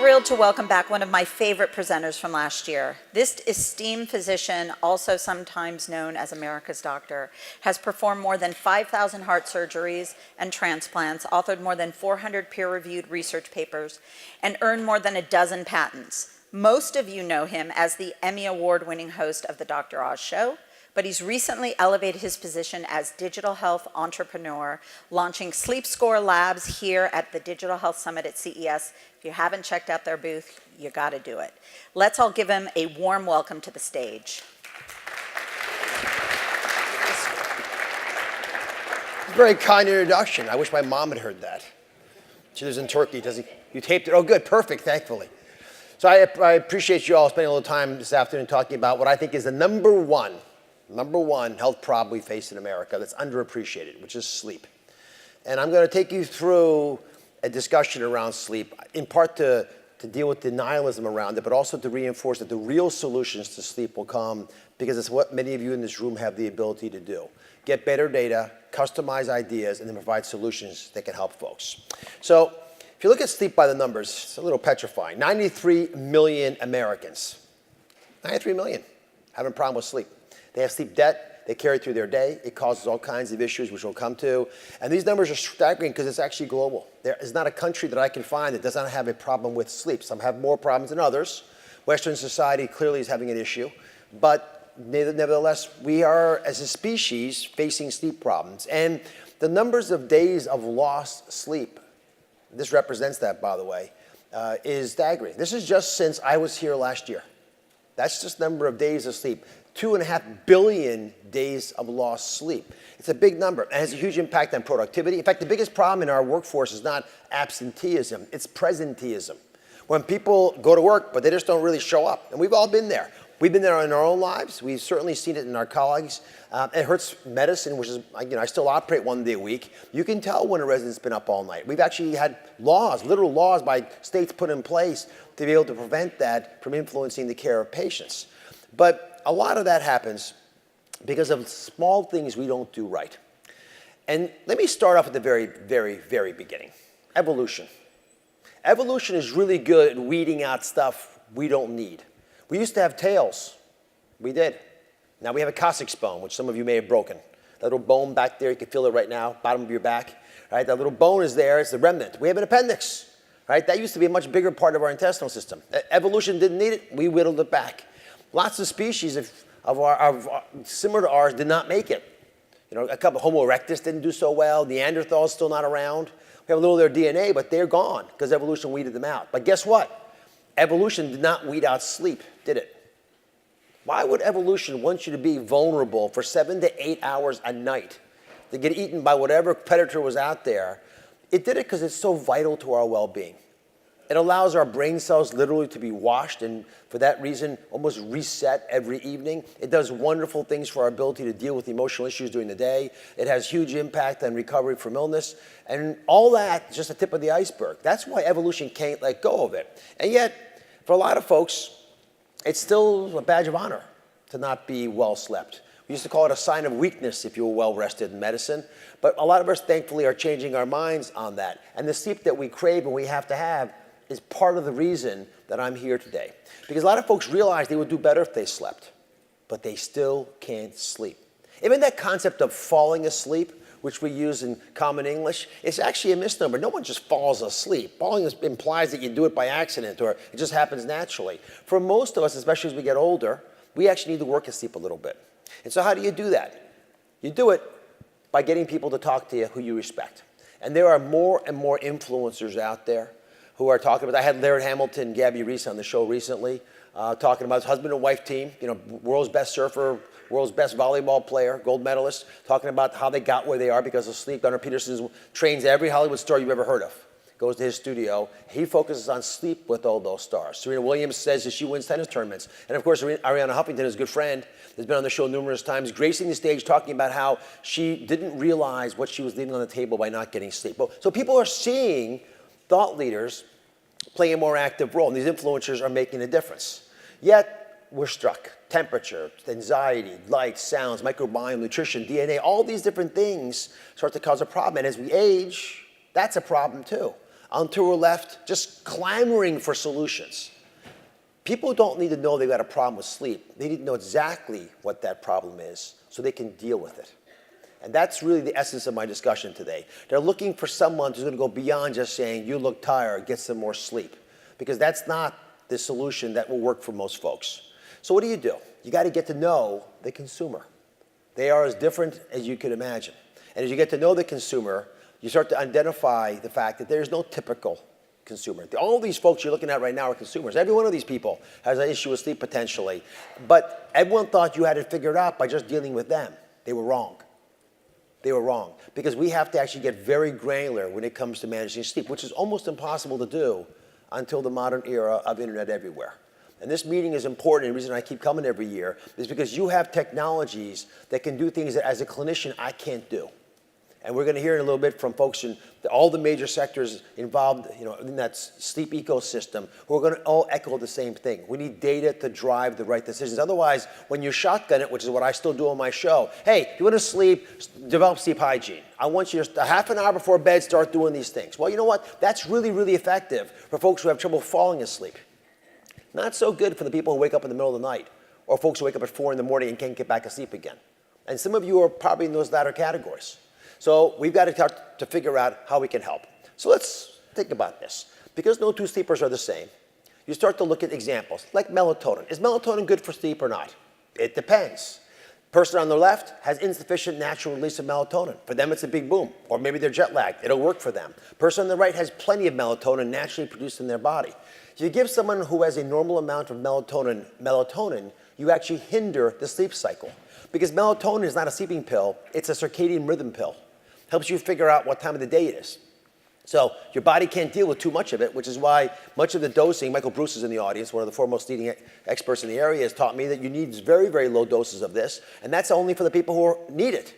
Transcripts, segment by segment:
thrilled to welcome back one of my favorite presenters from last year. This esteemed physician, also sometimes known as America's doctor, has performed more than 5,000 heart surgeries and transplants, authored more than 400 peer-reviewed research papers, and earned more than a dozen patents. Most of you know him as the Emmy Award-winning host of the Dr. Oz Show, but he's recently elevated his position as digital health entrepreneur, launching Sleep Score Labs here at the Digital Health Summit at CES. If you haven't checked out their booth, you gotta do it. Let's all give him a warm welcome to the stage. Very kind introduction. I wish my mom had heard that. She lives in Turkey. You taped it? Oh, good, perfect, thankfully. So I appreciate you all spending a little time this afternoon talking about what I think is the number one health problem we face in America that's underappreciated, which is sleep. And I'm going to take you through a discussion around sleep, in part to deal with denialism around it, but also to reinforce that the real solutions to sleep will come because it's what many of you in this room have the ability to do. Get better data, customize ideas, and then provide solutions that can help folks. So if you look at sleep by the numbers, it's a little petrifying. 93 million Americans, 93 million, having a problem with sleep. They have sleep debt. They carry it through their day. It causes all kinds of issues, which we'll come to. And these numbers are staggering because it's actually global. There is not a country that I can find that does not have a problem with sleep. Some have more problems than others. Western society clearly is having an issue. But nevertheless, we are, as a species, facing sleep problems. And the numbers of days of lost sleep, this represents that, by the way, is staggering. This is just since I was here last year. That's just the number of days of sleep. 2.5 billion days of lost sleep. It's a big number and has a huge impact on productivity. In fact, the biggest problem in our workforce is not absenteeism, it's presenteeism. When people go to work, but they just don't really show up. And we've all been there. We've been there in our own lives. We've certainly seen it in our colleagues. It hurts medicine, which is, I still operate 1 day a week. You can tell when a resident's been up all night. We've actually had laws, literal laws by states put in place to be able to prevent that from influencing the care of patients. But a lot of that happens because of small things we don't do right. And let me start off at the very, very, very beginning. Evolution. Evolution is really good at weeding out stuff we don't need. We used to have tails. We did. Now we have a coccyx bone, which some of you may have broken. That little bone back there, you can feel it right now, bottom of your back. Right? That little bone is there, it's the remnant. We have an appendix. Right? That used to be a much bigger part of our intestinal system. Evolution didn't need it, we whittled it back. Lots of species similar to ours did not make it. A couple, Homo erectus didn't do so well. Neanderthals still not around. We have a little of their DNA, but they're gone because evolution weeded them out. But guess what? Evolution did not weed out sleep, did it? Why would evolution want you to be vulnerable for 7 to 8 hours a night to get eaten by whatever predator was out there? It did it because it's so vital to our well-being. It allows our brain cells literally to be washed and for that reason almost reset every evening. It does wonderful things for our ability to deal with emotional issues during the day. It has huge impact on recovery from illness. And all that is just the tip of the iceberg. That's why evolution can't let go of it. And yet, for a lot of folks, it's still a badge of honor to not be well slept. We used to call it a sign of weakness if you were well rested in medicine. But a lot of us, thankfully, are changing our minds on that. And the sleep that we crave and we have to have is part of the reason that I'm here today. Because a lot of folks realize they would do better if they slept, but they still can't sleep. Even that concept of falling asleep, which we use in common English, it's actually a misnomer. No one just falls asleep. Falling implies that you do it by accident or it just happens naturally. For most of us, especially as we get older, we actually need to work at sleep a little bit. And so how do you do that? You do it by getting people to talk to you who you respect. And there are more and more influencers out there who are talking about, I had Laird Hamilton and Gabby Reese on the show recently, talking about his husband and wife team, world's best surfer, world's best volleyball player, gold medalist, talking about how they got where they are because of sleep. Gunnar Peterson trains every Hollywood star you've ever heard of. Goes to his studio. He focuses on sleep with all those stars. Serena Williams says that she wins tennis tournaments. And of course, Ariana Huffington, his good friend, has been on the show numerous times, gracing the stage, talking about how she didn't realize what she was leaving on the table by not getting sleep. So people are seeing thought leaders play a more active role, and these influencers are making a difference. Yet, we're struck. Temperature, anxiety, light, sounds, microbiome, nutrition, DNA, all these different things start to cause a problem. And as we age, that's a problem too. until we're left just clamoring for solutions. People don't need to know they've got a problem with sleep. They need to know exactly what that problem is so they can deal with it. And that's really the essence of my discussion today. They're looking for someone who's going to go beyond just saying, you look tired, get some more sleep. Because that's not the solution that will work for most folks. So what do? You got to get to know the consumer. They are as different as you could imagine. And as you get to know the consumer, you start to identify the fact that there's no typical consumer. All these folks you're looking at right now are consumers. Every one of these people has an issue with sleep potentially. But everyone thought you had it figured out by just dealing with them. They were wrong. They were wrong. Because we have to actually get very granular when it comes to managing sleep, which is almost impossible to do until the modern era of internet everywhere. And this meeting is important, and the reason I keep coming every year is because you have technologies that can do things that as a clinician I can't do. And we're going to hear in a little bit from folks in all the major sectors involved in that sleep ecosystem who are going to all echo the same thing. We need data to drive the right decisions. Otherwise, when you shotgun it, which is what I still do on my show, hey, you want to sleep, develop sleep hygiene. I want you to, half an hour before bed, start doing these things. Well, you know what? That's really, really effective for folks who have trouble falling asleep. Not so good for the people who wake up in the middle of the night or folks who wake up at 4 in the morning and can't get back asleep again. And some of you are probably in those latter categories. So we've got to start to figure out how we can help. So let's think about this. Because no two sleepers are the same, you start to look at examples, like melatonin. Is melatonin good for sleep or not? It depends. Person on the left has insufficient natural release of melatonin. For them, it's a big boom. Or maybe they're jet lagged. It'll work for them. Person on the right has plenty of melatonin naturally produced in their body. If you give someone who has a normal amount of melatonin, you actually hinder the sleep cycle. Because melatonin is not a sleeping pill, it's a circadian rhythm pill. Helps you figure out what time of the day it is. So your body can't deal with too much of it, which is why much of the dosing, Michael Bruce is in the audience, one of the foremost leading experts in the area, has taught me that you need very, very low doses of this, and that's only for the people who need it.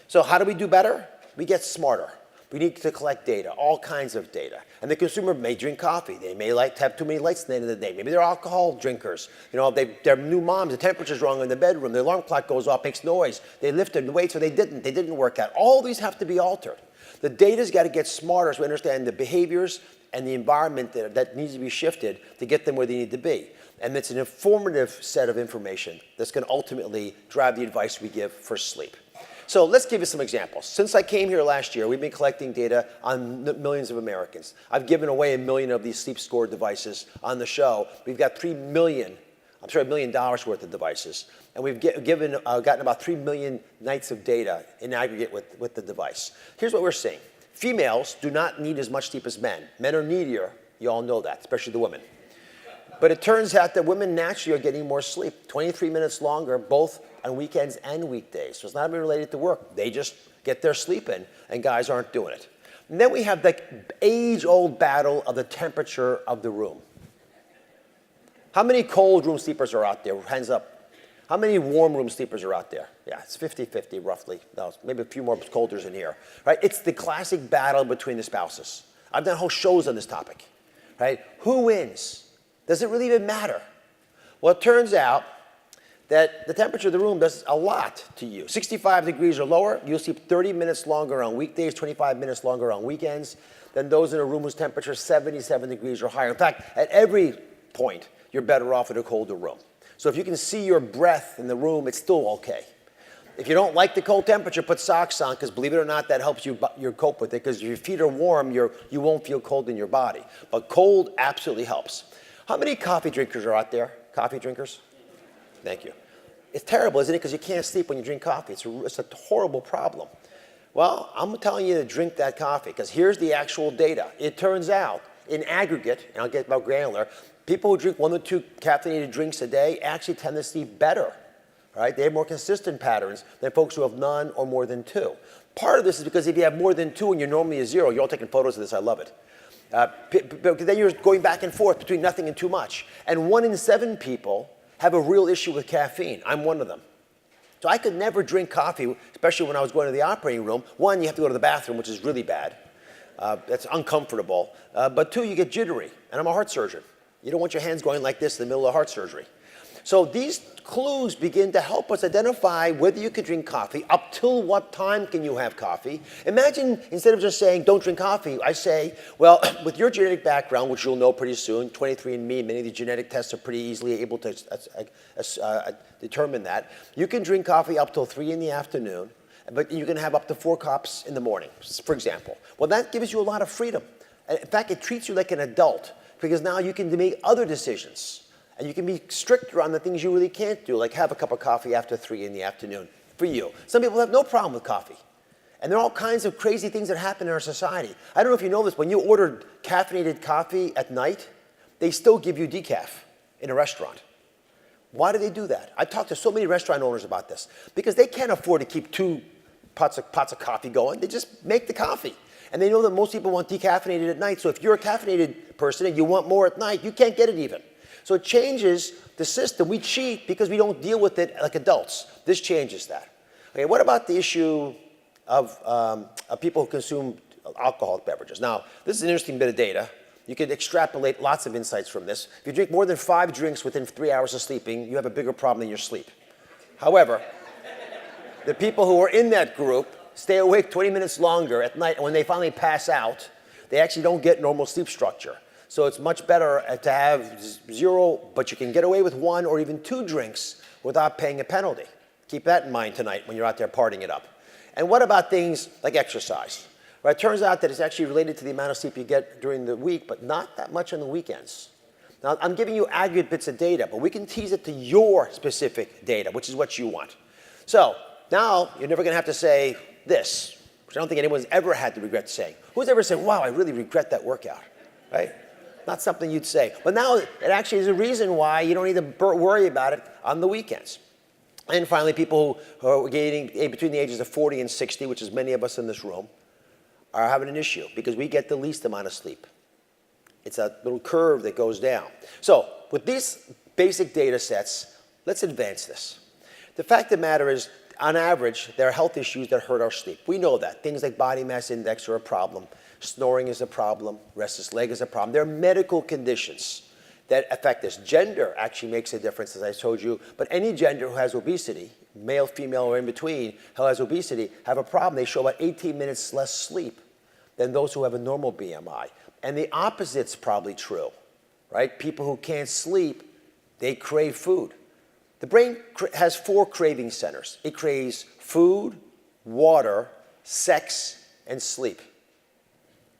So how do we do better? We get smarter. We need to collect data, all kinds of data. And the consumer may drink coffee. They may like to have too many lights at the end of the day. Maybe they're alcohol drinkers. They're new moms. The temperature's wrong in the bedroom. The alarm clock goes off, makes noise. They lifted weights or they didn't. They didn't work out. All these have to be altered. The data's got to get smarter so we understand the behaviors and the environment that needs to be shifted to get them where they need to be. And it's an informative set of information that's going to ultimately drive the advice we give for sleep. So let's give you some examples. Since I came here last year, we've been collecting data on millions of Americans. I've given away 1 million of these sleep score devices on the show. We've got $1 million worth of devices. And we've gotten about 3 million nights of data in aggregate with the device. Here's what we're seeing. Females do not need as much sleep as men. Men are needier. You all know that, especially the women. But it turns out that women naturally are getting more sleep, 23 minutes longer, both on weekends and weekdays. So it's not even related to work. They just get their sleep in, and guys aren't doing it. And then we have the age-old battle of the temperature of the room. How many cold room sleepers are out there? Hands up. How many warm room sleepers are out there? Yeah, it's 50-50 roughly. No, maybe a few more colders in here. Right? It's the classic battle between the spouses. I've done whole shows on this topic. Right? Who wins? Does it really even matter? Well, it turns out that the temperature of the room does a lot to you. 65 degrees or lower, you'll sleep 30 minutes longer on weekdays, 25 minutes longer on weekends than those in a room whose temperature is 77 degrees or higher. In fact, at every point, you're better off in a colder room. So if you can see your breath in the room, it's still okay. If you don't like the cold temperature, put socks on, because believe it or not, that helps you cope with it, because if your feet are warm, you won't feel cold in your body. But cold absolutely helps. How many coffee drinkers are out there? Coffee drinkers? Thank you. It's terrible, isn't it? Because you can't sleep when you drink coffee. It's a horrible problem. Well, I'm telling you to drink that coffee, because here's the actual data. It turns out, in aggregate, and I'll get about granular, people who drink 1 to 2 caffeinated drinks a day actually tend to sleep better. Right? They have more consistent patterns than folks who have none or more than 2. Part of this is because if you have more than 2 and you're normally a 0, you're all taking photos of this, I love it. Then you're going back and forth between nothing and too much. And 1 in 7 people have a real issue with caffeine. I'm one of them. So I could never drink coffee, especially when I was going to the operating room. 1, you have to go to the bathroom, which is really bad. That's uncomfortable. But 2, you get jittery. And I'm a heart surgeon. You don't want your hands going like this in the middle of heart surgery. So these clues begin to help us identify whether you can drink coffee, up till what time can you have coffee. Imagine instead of just saying don't drink coffee, I say, well, with your genetic background, which you'll know pretty soon, 23andMe, many of the genetic tests are pretty easily able to determine that. You can drink coffee up till 3 in the afternoon, but you can have up to 4 cups in the morning, for example. Well, that gives you a lot of freedom. In fact, it treats you like an adult, because now you can make other decisions. And you can be stricter on the things you really can't do, like have a cup of coffee after 3 in the afternoon, for you. Some people have no problem with coffee. And there are all kinds of crazy things that happen in our society. I don't know if you know this, when you order caffeinated coffee at night, they still give you decaf in a restaurant. Why do they do that? I've talked to so many restaurant owners about this. Because they can't afford to keep 2 pots of coffee going. They just make the coffee. And they know that most people want decaffeinated at night. So if you're a caffeinated person and you want more at night, you can't get it even. So it changes the system. We cheat because we don't deal with it like adults. This changes that. Okay, what about the issue of people who consume alcoholic beverages? Now, this is an interesting bit of data. You could extrapolate lots of insights from this. If you drink more than 5 drinks within 3 hours of sleeping, you have a bigger problem in your sleep. However, the people who are in that group stay awake 20 minutes longer at night, and when they finally pass out, they actually don't get normal sleep structure. So it's much better to have 0, but you can get away with 1 or even 2 drinks without paying a penalty. Keep that in mind tonight when you're out there partying it up. And what about things like exercise? Right, it turns out that it's actually related to the amount of sleep you get during the week, but not that much on the weekends. Now, I'm giving you aggregate bits of data, but we can tease it to your specific data, which is what you want. So now you're never going to have to say this, which I don't think anyone's ever had to regret saying. Who's ever said, wow, I really regret that workout, right? Not something you'd say. But now it actually is a reason why you don't need to worry about it on the weekends. And finally, people who are getting between the ages of 40 and 60, which is many of us in this room, are having an issue because we get the least amount of sleep. It's a little curve that goes down. So with these basic data sets, let's advance this. The fact of the matter is, on average, there are health issues that hurt our sleep. We know that. Things like body mass index are a problem. Snoring is a problem. Restless leg is a problem. There are medical conditions that affect us. Gender actually makes a difference, as I told you. But any gender who has obesity, male, female, or in between, who has obesity, have a problem. They show about 18 minutes less sleep than those who have a normal BMI. And the opposite's probably true, right? People who can't sleep, they crave food. The brain has 4 craving centers. It craves food, water, sex, and sleep.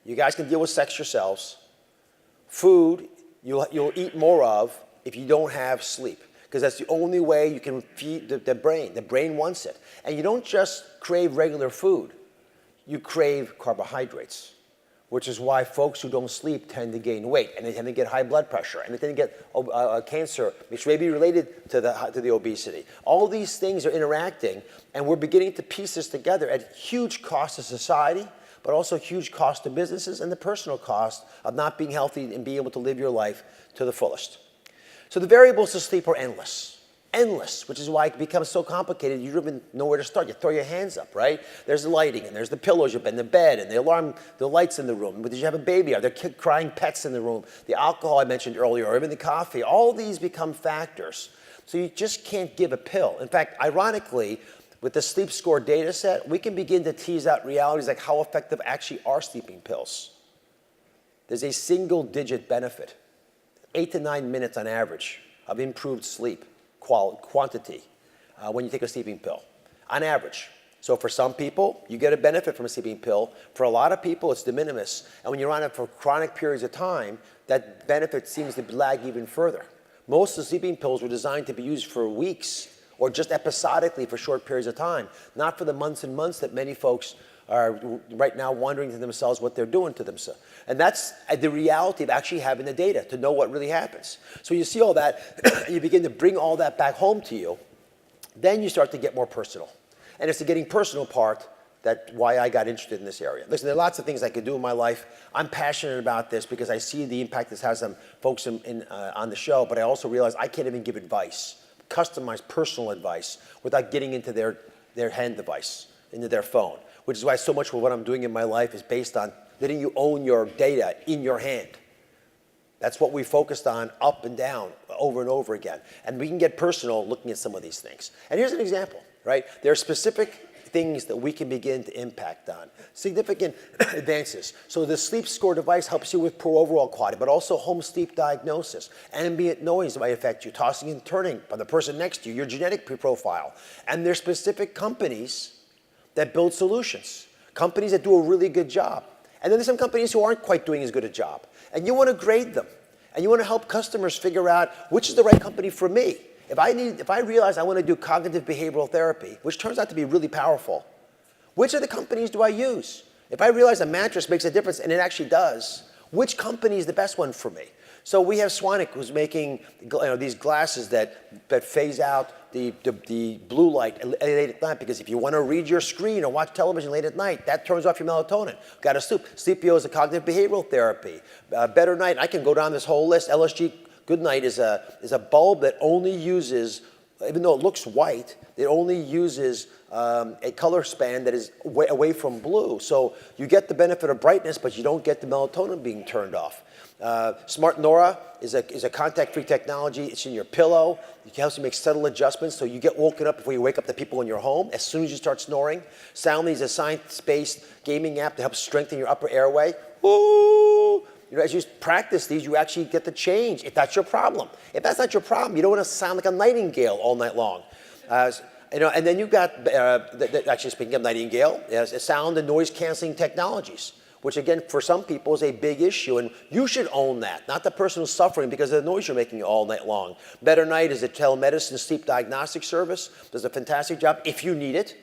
You guys can deal with sex yourselves. Food, you'll eat more of if you don't have sleep, because that's the only way you can feed the brain. The brain wants it. And you don't just crave regular food. You crave carbohydrates, which is why folks who don't sleep tend to gain weight, and they tend to get high blood pressure, and they tend to get cancer, which may be related to the obesity. All these things are interacting, and we're beginning to piece this together at huge cost to society, but also huge cost to businesses and the personal cost of not being healthy and being able to live your life to the fullest. So the variables to sleep are endless. Endless, which is why it becomes so complicated you don't even know where to start. You throw your hands up, right? There's the lighting, and there's the pillows in the bed, and the alarm, the lights in the room. Did you have a baby? Are there crying pets in the room? The alcohol I mentioned earlier, or even the coffee. All these become factors. So you just can't give a pill. In fact, ironically, with the sleep score data set, we can begin to tease out realities like how effective actually are sleeping pills. There's a single-digit benefit, 8 to 9 minutes on average, of improved sleep quantity when you take a sleeping pill, on average. So for some people, you get a benefit from a sleeping pill. For a lot of people, it's de minimis. And when you're on it for chronic periods of time, that benefit seems to lag even further. Most of the sleeping pills were designed to be used for weeks or just episodically for short periods of time, not for the months and months that many folks are right now wondering to themselves what they're doing to themselves. And that's the reality of actually having the data to know what really happens. So you see all that, and you begin to bring all that back home to you, then you start to get more personal. And it's the getting personal part that's why I got interested in this area. Listen, there are lots of things I could do in my life. I'm passionate about this because I see the impact this has on folks on the show, but I also realize I can't even give advice, customized personal advice, without getting into their hand device, into their phone. Which is why so much of what I'm doing in my life is based on letting you own your data in your hand. That's what we focused on up and down over and over again. And we can get personal looking at some of these things. And here's an example, right? There are specific things that we can begin to impact on. Significant advances. So the sleep score device helps you with poor overall quality, but also home sleep diagnosis. Ambient noise might affect you, tossing and turning by the person next to you, your genetic profile. And there's specific companies that build solutions, companies that do a really good job. And then there's some companies who aren't quite doing as good a job. And you want to grade them. And you want to help customers figure out which is the right company for me. If I realize I want to do cognitive behavioral therapy, which turns out to be really powerful, which of the companies do I use? If I realize a mattress makes a difference, and it actually does, which company is the best one for me? So we have Swanwick, who's making these glasses that phase out the blue light late at night, because if you want to read your screen or watch television late at night, that turns off your melatonin. Got to sleep. Sleepio is a cognitive behavioral therapy. Better Night, I can go down this whole list. LSG Good Night is a bulb that only uses, even though it looks white, it only uses a color span that is away from blue. So you get the benefit of brightness, but you don't get the melatonin being turned off. Smart Nora is a contact-free technology. It's in your pillow. It helps you make subtle adjustments so you get woken up before you wake up the people in your home as soon as you start snoring. Soundly is a science-based gaming app that helps strengthen your upper airway. Ooh! As you practice these, you actually get to change if that's your problem. If that's not your problem, you don't want to sound like a nightingale all night long. And then you've got, actually speaking of nightingale, sound and noise canceling technologies, which again, for some people is a big issue, and you should own that, not the person who's suffering because of the noise you're making all night long. Better Night is a telemedicine sleep diagnostic service, does a fantastic job if you need it.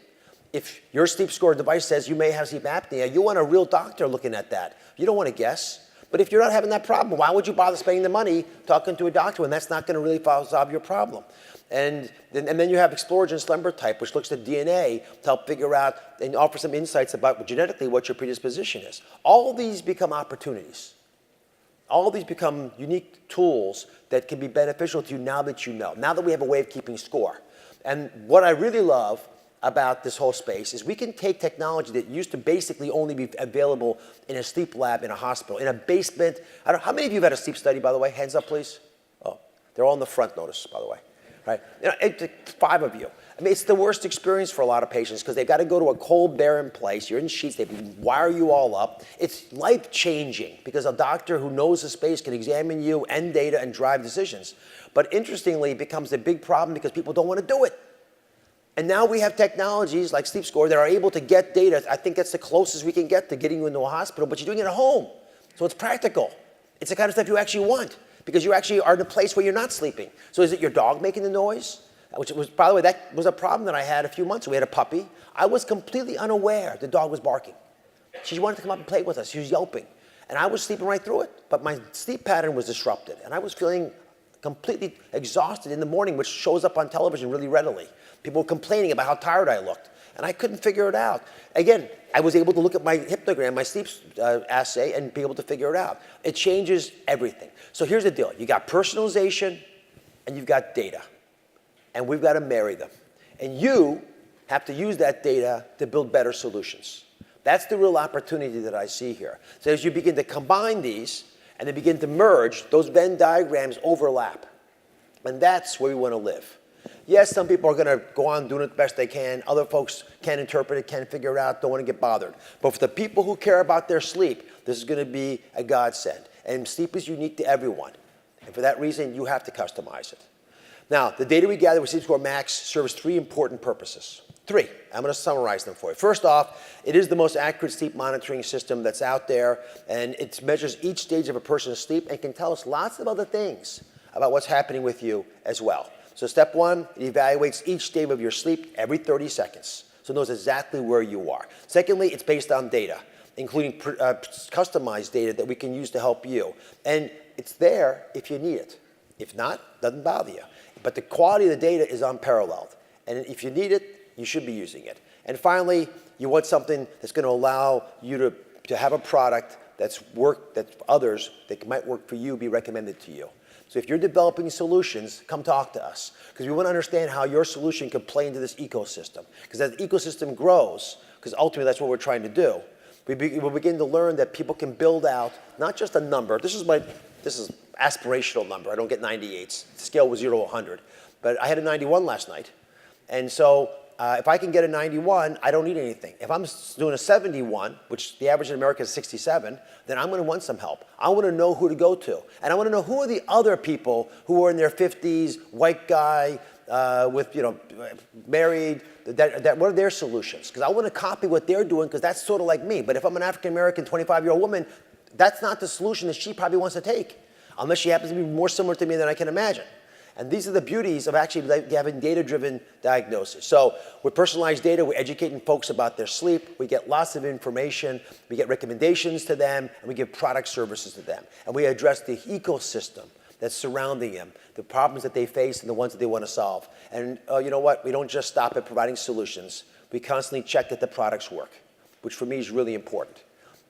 If your sleep score device says you may have sleep apnea, you want a real doctor looking at that. You don't want to guess. But if you're not having that problem, why would you bother spending the money talking to a doctor when that's not going to really solve your problem? And then you have Exploragen Slumber Type, which looks at DNA to help figure out and offer some insights about genetically what your predisposition is. All of these become opportunities. All of these become unique tools that can be beneficial to you now that you know, now that we have a way of keeping score. And what I really love about this whole space is we can take technology that used to basically only be available in a sleep lab in a hospital, in a basement. How many of you have had a sleep study, by the way? Hands up, please. Oh, they're all in the front, notice, by the way. Right? 5 of you. I mean, it's the worst experience for a lot of patients because they've got to go to a cold, barren place. You're in sheets. They wire you all up. It's life-changing because a doctor who knows the space can examine you and data and drive decisions. But interestingly, it becomes a big problem because people don't want to do it. And now we have technologies like Sleep Score that are able to get data. I think that's the closest we can get to getting you into a hospital, but you're doing it at home. So it's practical. It's the kind of stuff you actually want because you actually are in a place where you're not sleeping. So is it your dog making the noise? Which was, by the way, that was a problem that I had a few months ago. We had a puppy. I was completely unaware the dog was barking. She wanted to come up and play with us. She was yelping. And I was sleeping right through it. But my sleep pattern was disrupted. And I was feeling completely exhausted in the morning, which shows up on television really readily. People were complaining about how tired I looked. And I couldn't figure it out. Again, I was able to look at my hypnogram, my sleep assay, and be able to figure it out. It changes everything. So here's the deal. You got personalization, and you've got data. And we've got to marry them. And you have to use that data to build better solutions. That's the real opportunity that I see here. So as you begin to combine these, and they begin to merge, those Venn diagrams overlap. And that's where we want to live. Yes, some people are going to go on doing it the best they can. Other folks can't interpret it, can't figure it out, don't want to get bothered. But for the people who care about their sleep, this is going to be a godsend. And sleep is unique to everyone. And for that reason, you have to customize it. Now, the data we gather with Sleep Score Max serves 3 important purposes. 3. I'm going to summarize them for you. First off, it is the most accurate sleep monitoring system that's out there, and it measures each stage of a person's sleep and can tell us lots of other things about what's happening with you as well. So step 1, it evaluates each stage of your sleep every 30 seconds, so it knows exactly where you are. Secondly, it's based on data, including customized data that we can use to help you. And it's there if you need it. If not, it doesn't bother you. But the quality of the data is unparalleled. And if you need it, you should be using it. And finally, you want something that's going to allow you to have a product that others that might work for you be recommended to you. So if you're developing solutions, come talk to us. Because we want to understand how your solution can play into this ecosystem. Because as the ecosystem grows, because ultimately that's what we're trying to do, we'll begin to learn that people can build out not just a number. This is my this is aspirational number. I don't get 98s. The scale was 0 to 100. But I had a 91 last night. And so if I can get a 91, I don't need anything. If I'm doing a 71, which the average in America is 67, then I'm going to want some help. I want to know who to go to. And I want to know who are the other people who are in their 50s, white guy, with, married, what are their solutions? Because I want to copy what they're doing because that's sort of like me. But if I'm an African-American 25-year-old woman, that's not the solution that she probably wants to take, unless she happens to be more similar to me than I can imagine. And these are the beauties of actually having data-driven diagnosis. So with personalized data, we're educating folks about their sleep. We get lots of information. We get recommendations to them, and we give product services to them. And we address the ecosystem that's surrounding them, the problems that they face and the ones that they want to solve. And you know what? We don't just stop at providing solutions. We constantly check that the products work, which for me is really important.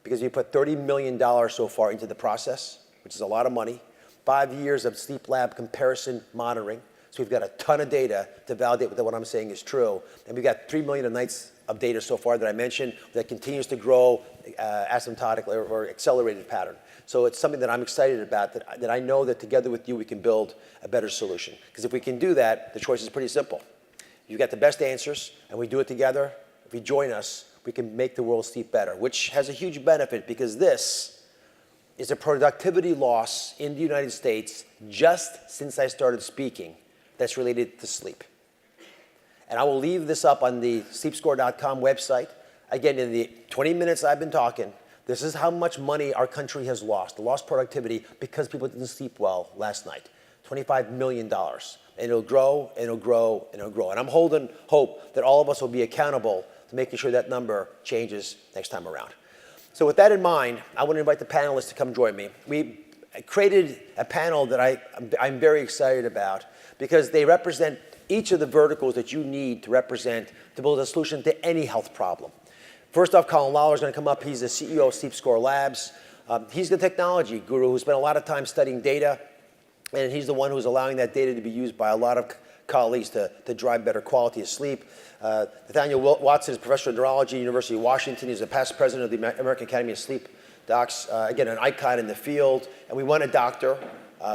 Because we put $30 million so far into the process, which is a lot of money. 5 years of sleep lab comparison monitoring. So we've got a ton of data to validate that what I'm saying is true. And we've got 3 million nights of data so far that I mentioned that continues to grow asymptotically or accelerated pattern. So it's something that I'm excited about, that I know that together with you we can build a better solution. Because if we can do that, the choice is pretty simple. You've got the best answers, and we do it together. If you join us, we can make the world sleep better, which has a huge benefit because this is a productivity loss in the United States just since I started speaking that's related to sleep. And I will leave this up on the sleepscore.com website. Again, in the 20 minutes I've been talking, this is how much money our country has lost productivity because people didn't sleep well last night. $25 million. And it'll grow, and it'll grow, and it'll grow. And I'm holding hope that all of us will be accountable to making sure that number changes next time around. So with that in mind, I want to invite the panelists to come join me. We created a panel that I'm very excited about because they represent each of the verticals that you need to build a solution to any health problem. First off, Colin Lawler is going to come up. He's the CEO of SleepScore Labs. He's the technology guru who spent a lot of time studying data, and he's the one who's allowing that data to be used by a lot of colleagues to drive better quality of sleep. Nathaniel Watson is professor of neurology at University of Washington. He's a past president of the American Academy of Sleep Docs, again, an icon in the field. And we want a doctor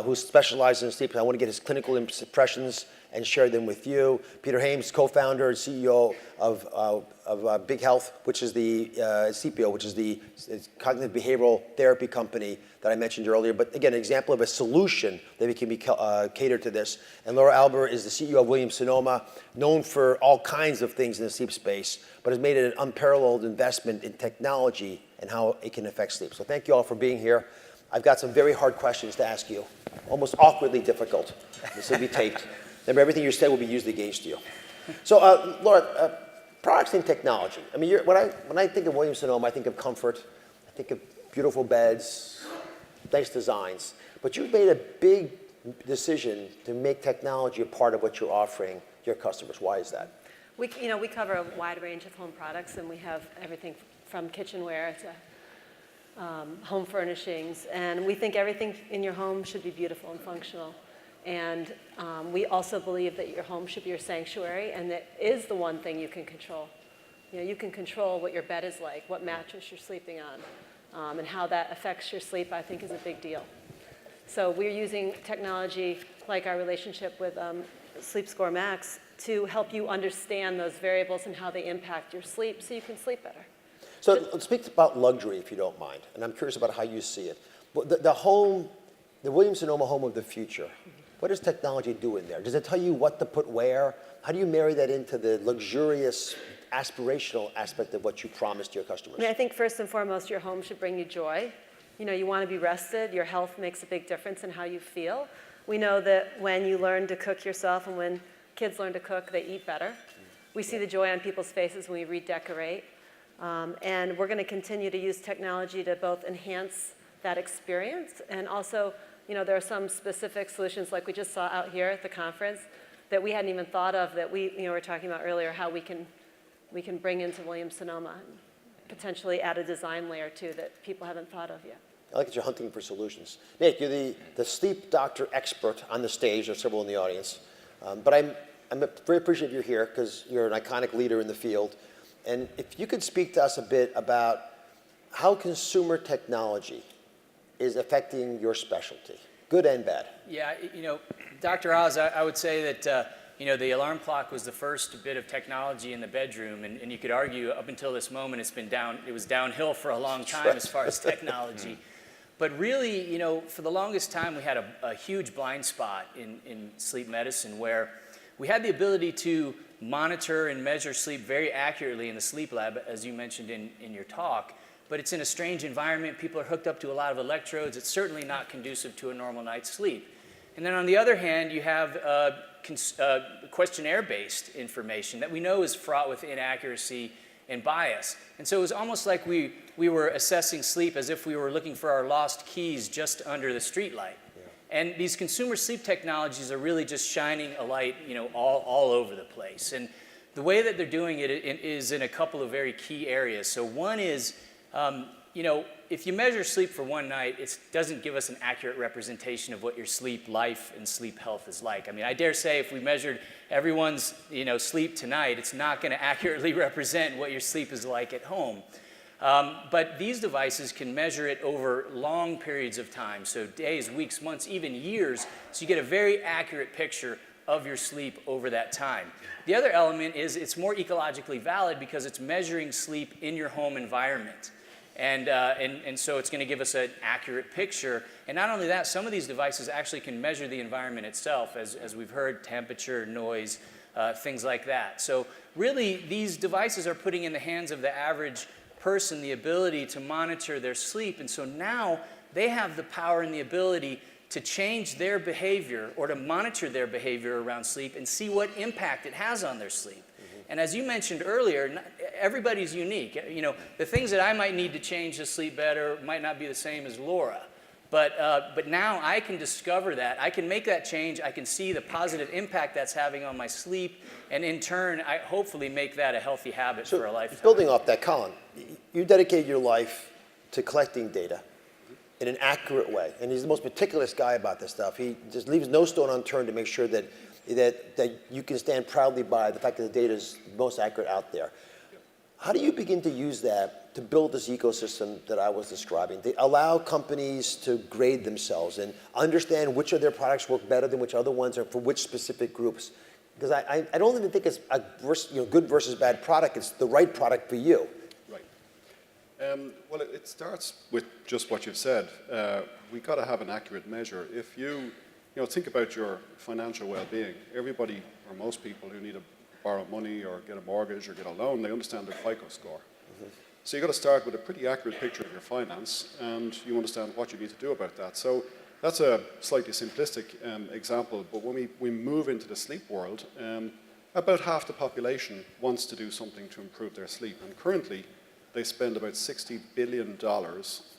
who specializes in sleep. I want to get his clinical impressions and share them with you. Peter Hames, co-founder and CEO of Big Health, which is the CPO, which is the cognitive behavioral therapy company that I mentioned earlier. But again, an example of a solution that can be catered to this. And Laura Albert is the CEO of Williams-Sonoma, known for all kinds of things in the sleep space, but has made it an unparalleled investment in technology and how it can affect sleep. So thank you all for being here. I've got some very hard questions to ask you, almost awkwardly difficult. This will be taped. Remember, everything you say will be used against you. So, Laura, products and technology. I mean, when I think of Williams-Sonoma, I think of comfort. I think of beautiful beds, nice designs. But you've made a big decision to make technology a part of what you're offering your customers. Why is that? We cover a wide range of home products, and we have everything from kitchenware to home furnishings. And we think everything in your home should be beautiful and functional. And we also believe that your home should be your sanctuary, and that is the one thing you can control. You can control what your bed is like, what mattress you're sleeping on, and how that affects your sleep, I think, is a big deal. So we're using technology like our relationship with SleepScore Max to help you understand those variables and how they impact your sleep so you can sleep better. So let's speak about luxury, if you don't mind. And I'm curious about how you see it. The Williams-Sonoma home of the future, what does technology do in there? Does it tell you what to put where? How do you marry that into the luxurious, aspirational aspect of what you promised your customers? I think first and foremost, your home should bring you joy. You want to be rested. Your health makes a big difference in how you feel. We know that when you learn to cook yourself and when kids learn to cook, they eat better. We see the joy on people's faces when we redecorate. And we're going to continue to use technology to both enhance that experience and also there are some specific solutions like we just saw out here at the conference that we hadn't even thought of that we were talking about earlier, how we can bring into Williams-Sonoma and potentially add a design layer too that people haven't thought of yet. I like that you're hunting for solutions. Nick, you're the sleep doctor expert on the stage. There's several in the audience. But I'm very appreciative you're here because you're an iconic leader in the field. And if you could speak to us a bit about how consumer technology is affecting your specialty, good and bad? Yeah, Dr. Oz, I would say that, the alarm clock was the first bit of technology in the bedroom, and you could argue up until this moment it was downhill for a long time as far as technology. But really, for the longest time, we had a huge blind spot in sleep medicine where we had the ability to monitor and measure sleep very accurately in the sleep lab, as you mentioned in your talk, but it's in a strange environment. People are hooked up to a lot of electrodes. It's certainly not conducive to a normal night's sleep. And then on the other hand, you have questionnaire-based information that we know is fraught with inaccuracy and bias. And so it was almost like we were assessing sleep as if we were looking for our lost keys just under the streetlight. And these consumer sleep technologies are really just shining a light, all over the place. And the way that they're doing it is in a couple of very key areas. So one is, if you measure sleep for one night, it doesn't give us an accurate representation of what your sleep life and sleep health is like. I mean, I dare say if we measured everyone's, sleep tonight, it's not going to accurately represent what your sleep is like at home. But these devices can measure it over long periods of time, so days, weeks, months, even years, so you get a very accurate picture of your sleep over that time. The other element is it's more ecologically valid because it's measuring sleep in your home environment. And so it's going to give us an accurate picture. And not only that, some of these devices actually can measure the environment itself, as we've heard, temperature, noise, things like that. So really, these devices are putting in the hands of the average person the ability to monitor their sleep. And so now they have the power and the ability to change their behavior or to monitor their behavior around sleep and see what impact it has on their sleep. And as you mentioned earlier, everybody's unique. The things that I might need to change to sleep better might not be the same as Laura. But now I can discover that. I can make that change. I can see the positive impact that's having on my sleep. And in turn, I hopefully make that a healthy habit for a lifetime. Building off that, Colin, you dedicated your life to collecting data in an accurate way. And he's the most meticulous guy about this stuff. He just leaves no stone unturned to make sure that you can stand proudly by the fact that the data is most accurate out there. How do you begin to use that to build this ecosystem that I was describing? They allow companies to grade themselves and understand which of their products work better than which other ones or for which specific groups. Because I don't even think it's a good versus bad product. It's the right product for you. Right. Well, it starts with just what you've said. We've got to have an accurate measure. If you think about your financial well-being. Everybody, or most people who need to borrow money or get a mortgage or get a loan, they understand their FICO score. So you've got to start with a pretty accurate picture of your finance, and you understand what you need to do about that. So that's a slightly simplistic example, but when we move into the sleep world, about half the population wants to do something to improve their sleep, and currently they spend about $60 billion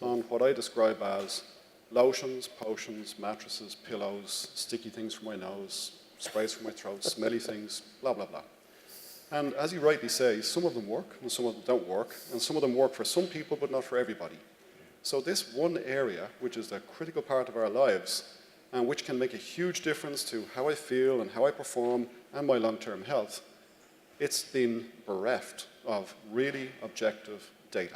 on what I describe as lotions, potions, mattresses, pillows, sticky things for my nose, sprays for my throat, smelly things, blah, blah, blah. And as you rightly say, some of them work and some of them don't work, and some of them work for some people but not for everybody. So this one area, which is a critical part of our lives, and which can make a huge difference to how I feel and how I perform and my long-term health, it's been bereft of really objective data.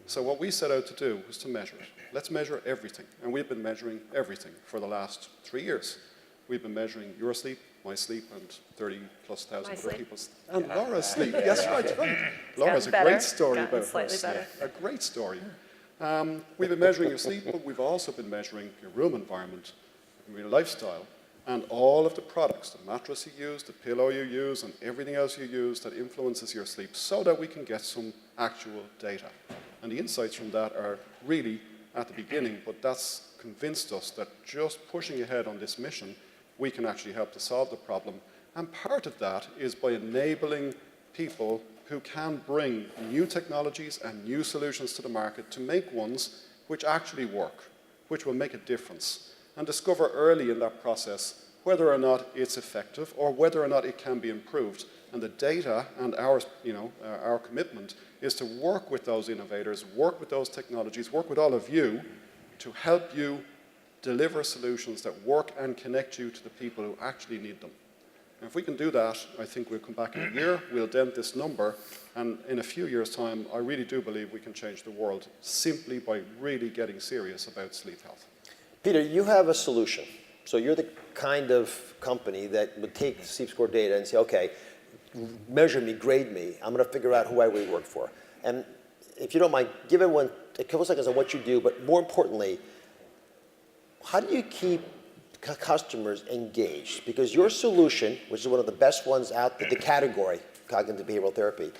So what we set out to do was to measure it. Let's measure everything. And we've been measuring everything for the last 3 years. We've been measuring your sleep, my sleep, and 30+ thousand other people's. And Laura's sleep. Yes, right. Laura's a great story about her sleep. A great story. We've been measuring your sleep, but we've also been measuring your room environment, your lifestyle, and all of the products, the mattress you use, the pillow you use, and everything else you use that influences your sleep so that we can get some actual data. And the insights from that are really at the beginning, but that's convinced us that just pushing ahead on this mission, we can actually help to solve the problem. And part of that is by enabling people who can bring new technologies and new solutions to the market to make ones which actually work, which will make a difference, and discover early in that process whether or not it's effective or whether or not it can be improved. And the data and our commitment is to work with those innovators, work with those technologies, work with all of you to help you deliver solutions that work and connect you to the people who actually need them. And if we can do that, I think we'll come back in a year, we'll dent this number, and in a few years' time, I really do believe we can change the world simply by really getting serious about sleep health. Peter, you have a solution. So you're the kind of company that would take sleep score data and say, okay, measure me, grade me. I'm going to figure out who I really work for. And if you don't mind, give everyone a couple seconds on what you do, but more importantly, how do you keep customers engaged? Because your solution, which is one of the best ones out there, the category, cognitive behavioral therapy,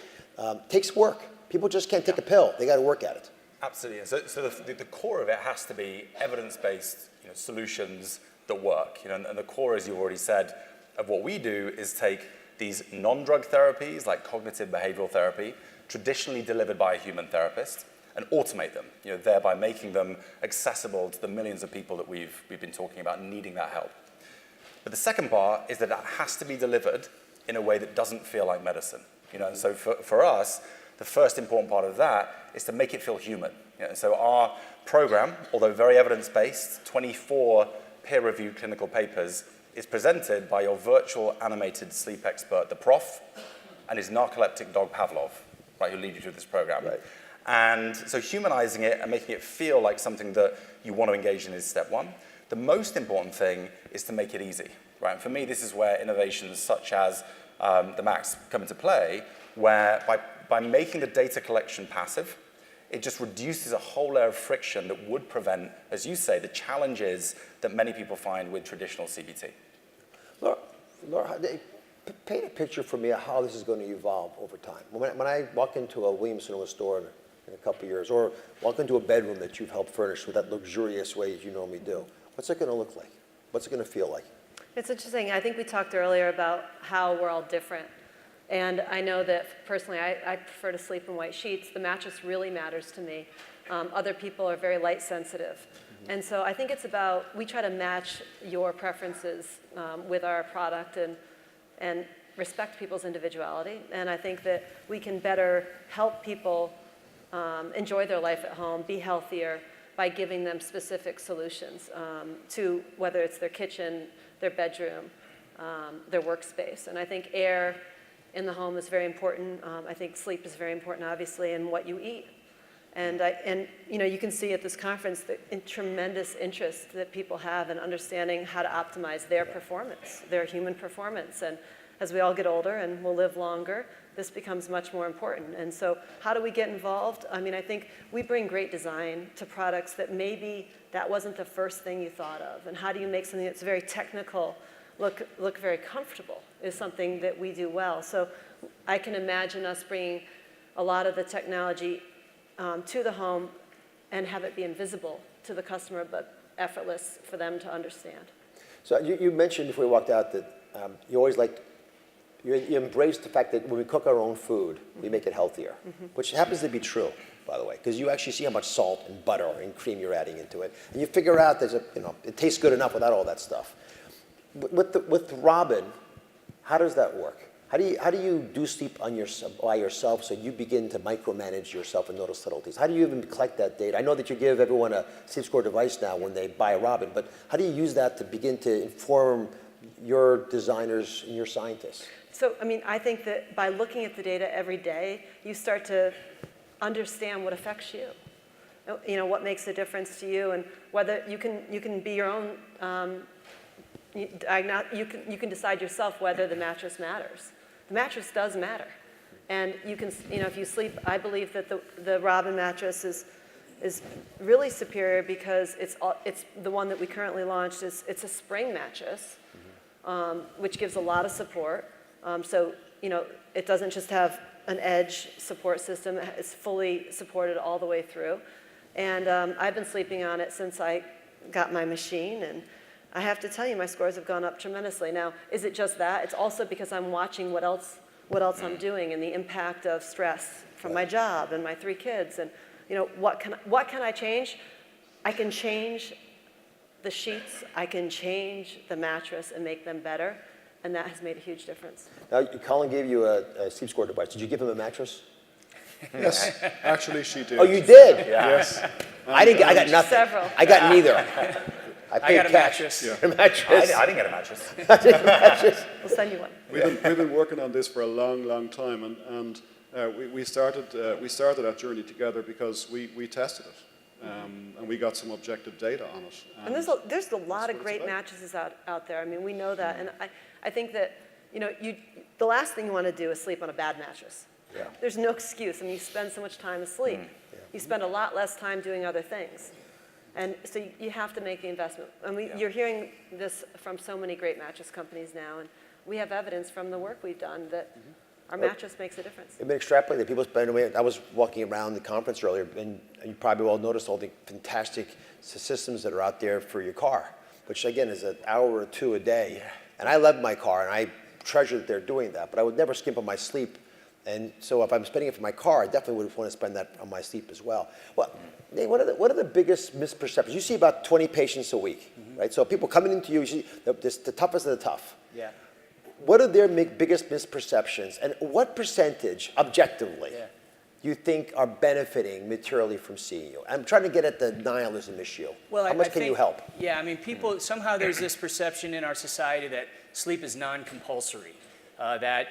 takes work. People just can't take a pill. They got to work at it. Absolutely. So the core of it has to be evidence-based solutions that work. And the core, as you've already said, of what we do is take these non-drug therapies like cognitive behavioral therapy, traditionally delivered by a human therapist, and automate them, thereby making them accessible to the millions of people that we've been talking about needing that help. But the second part is that it has to be delivered in a way that doesn't feel like medicine. And so for us, the first important part of that is to make it feel human. And so our program, although very evidence-based, 24 peer-reviewed clinical papers, is presented by your virtual animated sleep expert, the prof, and his narcoleptic dog Pavlov, right, who lead you through this program. Right. And so humanizing it and making it feel like something that you want to engage in is step one. The most important thing is to make it easy, right? And for me, this is where innovations such as the Max come into play, where by making the data collection passive, it just reduces a whole layer of friction that would prevent, as you say, the challenges that many people find with traditional CBT. Laura, paint a picture for me of how this is going to evolve over time. When I walk into a Williams-Sonoma store in a couple of years, or walk into a bedroom that you've helped furnish with that luxurious way that you normally do, what's it going to look like? What's it going to feel like? It's interesting. I think we talked earlier about how we're all different. And I know that personally, I prefer to sleep in white sheets. The mattress really matters to me. Other people are very light sensitive. Mm-hmm. And so I think it's about, we try to match your preferences with our product and respect people's individuality. And I think that we can better help people enjoy their life at home, be healthier, by giving them specific solutions to whether it's their kitchen, their bedroom, their workspace. And I think air in the home is very important. I think sleep is very important, obviously, and what you eat. And you can see at this conference the tremendous interest that people have in understanding how to optimize their performance, their human performance. And as we all get older and will live longer, this becomes much more important. And so how do we get involved? I mean, I think we bring great design to products that maybe that wasn't the first thing you thought of. And how do you make something that's very technical look very comfortable is something that we do well. So I can imagine us bringing a lot of the technology to the home and have it be invisible to the customer, but effortless for them to understand. So you mentioned before we walked out that you always you embrace the fact that when we cook our own food, we make it healthier, which happens to be true, by the way, because you actually see how much salt and butter and cream you're adding into it, and you figure out it tastes good enough without all that stuff. With Robin, how does that work? How do you do sleep by yourself so you begin to micromanage yourself and notice subtleties? How do you even collect that data? I know that you give everyone a sleep score device now when they buy a Robin, but how do you use that to begin to inform your designers and your scientists? So, I mean, I think that by looking at the data every day, you start to understand what affects you. What makes a difference to you, and whether you can be your own. You can decide yourself whether the mattress matters. The mattress does matter, and you can, if you sleep. I believe that the Robin mattress is really superior because it's the one that we currently launched. It's a spring mattress, which gives a lot of support. So it doesn't just have an edge support system. It's fully supported all the way through, and I've been sleeping on it since I got my machine, and I have to tell you, my scores have gone up tremendously. Now, is it just that? It's also because I'm watching what else I'm doing and the impact of stress from my job and my 3 kids. And what can I change? I can change the sheets. I can change the mattress and make them better, and that has made a huge difference. Now, Colin gave you a sleep score device. Did you give him a mattress? Yes, actually she did. Oh, you did? Yes. I got nothing. Several. I got neither. I I got a cash mattress. for a mattress. I didn't get a mattress. We'll send you one. We've been working on this for a long, long time, and we started that journey together because we tested it, and we got some objective data on it. And there's a lot of great mattresses out there. I mean, we know that, and I think that the last thing you want to do is sleep on a bad mattress. Yeah. There's no excuse. I mean, you spend so much time asleep. Yeah. You spend a lot less time doing other things. And so you have to make the investment. And you're hearing this from so many great mattress companies now, and we have evidence from the work we've done that our mattress makes a difference. I've been extrapolating. People spend away. I was walking around the conference earlier, and you probably all noticed all the fantastic systems that are out there for your car, which again is an hour or two a day. Yeah. And I love my car, and I treasure that they're doing that. But I would never skimp on my sleep. And so if I'm spending it for my car, I definitely would want to spend that on my sleep as well. Well, Nate, what are the biggest misperceptions? You see about 20 patients a week, right? So people coming into you see the toughest of the tough. Yeah. What are their biggest misperceptions, and what percentage, objectively, you think are benefiting materially from seeing you? I'm trying to get at the nihilism issue. Well, How much can you help? Yeah, I mean, people, somehow there's this perception in our society that sleep is non-compulsory, that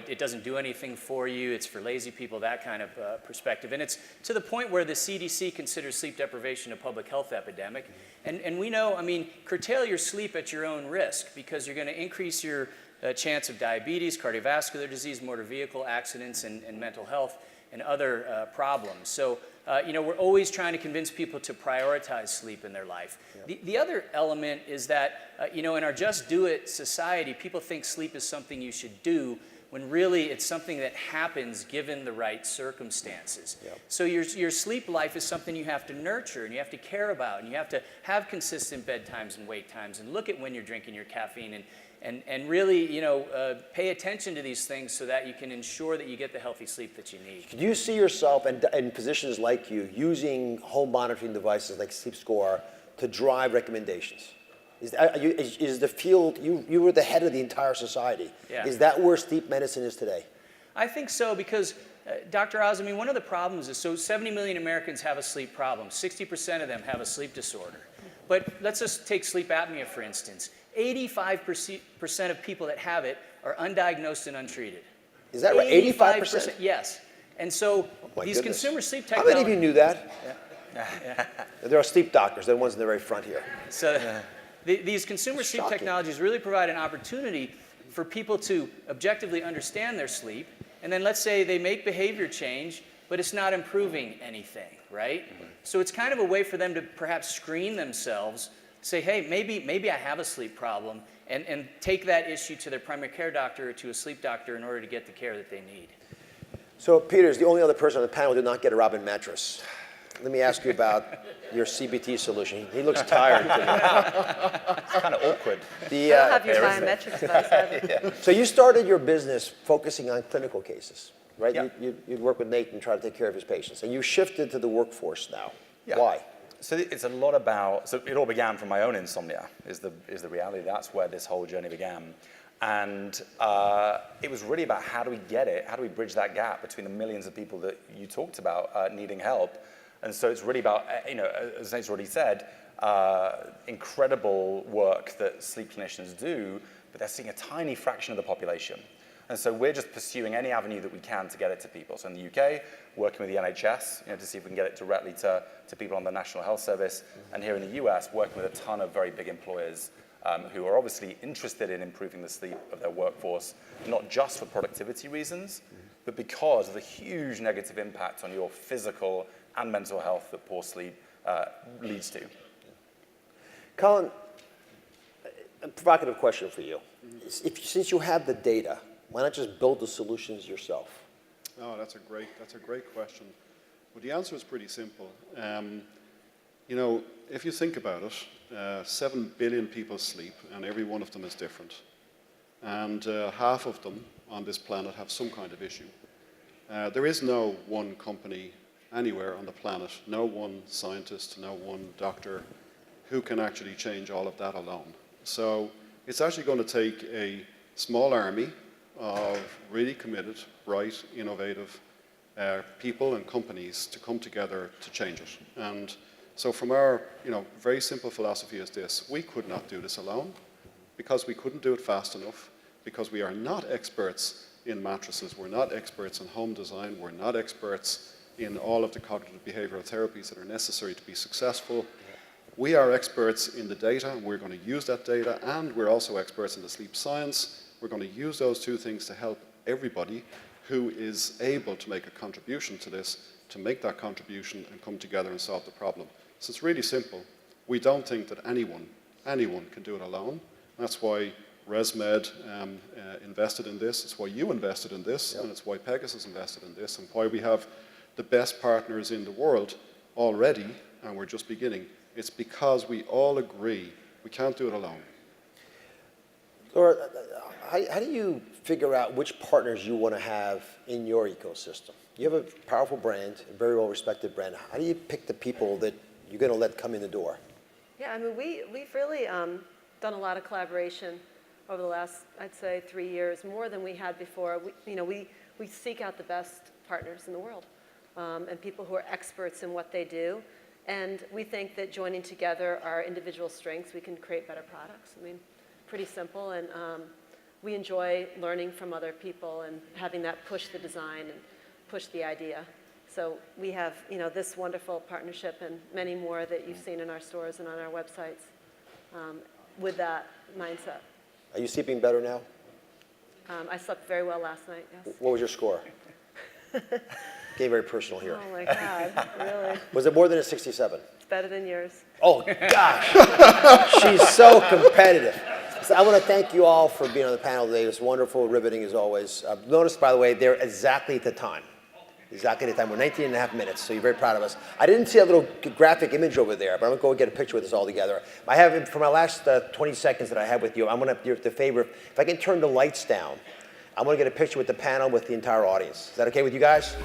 it doesn't do anything for you, it's for lazy people, that kind of perspective. And it's to the point where the CDC considers sleep deprivation a public health epidemic. And we know, I mean, curtail your sleep at your own risk, because you're going to increase your chance of diabetes, cardiovascular disease, motor vehicle accidents, and mental health and other problems. So, we're always trying to convince people to prioritize sleep in their life. Yeah. The other element is that, in our just do it society, people think sleep is something you should do when really it's something that happens given the right circumstances. Yeah. So your sleep life is something you have to nurture and you have to care about, and you have to have consistent bedtimes and wake times, and look at when you're drinking your caffeine, and really, pay attention to these things so that you can ensure that you get the healthy sleep that you need. Do you see yourself and physicians like you using home monitoring devices like Sleep Score to drive recommendations? Is the field, you were the head of the entire society. Yeah. Is that where sleep medicine is today? I think so, because Dr. Oz, I mean, one of the problems is, so 70 million Americans have a sleep problem. 60% of them have a sleep disorder. But let's just take sleep apnea, for instance. 85% of people that have it are undiagnosed and untreated. Is that right? 85%? Yes. And so these goodness. consumer sleep How technologies... many of you knew that? Yeah. There are sleep doctors. They're the ones in the very front here. So these consumer sleep Shocking. technologies really provide an opportunity for people to objectively understand their sleep. And then let's say they make behavior change, but it's not improving anything, right? Mm-hmm. So it's kind of a way for them to perhaps screen themselves, say, hey, maybe I have a sleep problem, and take that issue to their primary care doctor or to a sleep doctor in order to get the care that they need. So Peter's the only other person on the panel who did not get a Robin mattress. Let me ask you about your CBT solution. He looks tired today. It's kind of awkward. I don't have your biometrics device either. So you started your business focusing on clinical cases, right? Yeah. You'd work with Nate and try to take care of his patients. And you shifted to the workforce now. Yeah. Why? So it's a lot about, so it all began from my own insomnia, is the reality. That's where this whole journey began. And it was really about how do we get it, how do we bridge that gap between the millions of people that you talked about needing help. And so it's really about, as Nate's already said, incredible work that sleep clinicians do, but they're seeing a tiny fraction of the population. And so we're just pursuing any avenue that we can to get it to people. So in the UK, working with the NHS, to see if we can get it directly to people on the National Health Service. And here in the US, working with a ton of very big employers who are obviously interested in improving the sleep of their workforce, not just for productivity reasons, but because of the huge negative impact on your physical and mental health that poor sleep leads to. Colin, a provocative question for you. Since you have the data, why not just build the solutions yourself? Oh, that's a great question. Well, the answer is pretty simple. If you think about it, 7 billion people sleep, and every one of them is different. And half of them on this planet have some kind of issue. There is no one company anywhere on the planet, no one scientist, no one doctor who can actually change all of that alone. So it's actually going to take a small army of really committed, bright, innovative people and companies to come together to change it. And So from our very simple philosophy is this: we could not do this alone because we couldn't do it fast enough, because we are not experts in mattresses, we're not experts in home design, we're not experts in all of the cognitive behavioral therapies that are necessary to be successful. We are experts in the data, and we're going to use that data, and we're also experts in the sleep science. We're going to use those two things to help everybody who is able to make a contribution to this, to make that contribution and come together and solve the problem. So it's really simple. We don't think that anyone can do it alone. That's why ResMed invested in this, it's why you invested in this, and it's why Pegasus invested in this, and why we have the best partners in the world already, and we're just beginning. It's because we all agree we can't do it alone. Laura, how do you figure out which partners you want to have in your ecosystem? You have a powerful brand, a very well-respected brand. How do you pick the people that you're going to let come in the door? Yeah, I mean, we've really done a lot of collaboration over the last, I'd say, 3 years, more than we had before. We seek out the best partners in the world and people who are experts in what they do. And we think that joining together our individual strengths, we can create better products. I mean, pretty simple. And we enjoy learning from other people and having that push the design and push the idea. So we have, this wonderful partnership and many more that you've seen in our stores and on our websites with that mindset. Are you sleeping better now? I slept very well last night, yes. What was your score? Getting very personal here. Oh my God, really? Was it more than a 67? It's better than yours. Oh, gosh. She's so competitive. So I want to thank you all for being on the panel today. It was wonderful, riveting as always. Notice, by the way, they're exactly at the time. Exactly at the time. We're 19 and a half minutes, so you're very proud of us. I didn't see a little graphic image over there, but I'm going to go get a picture with us all together. I have, for my last 20 seconds that I have with you, I'm going to do the favor, if I can turn the lights down, I'm going to get a picture with the panel with the entire audience. Is that okay with you guys?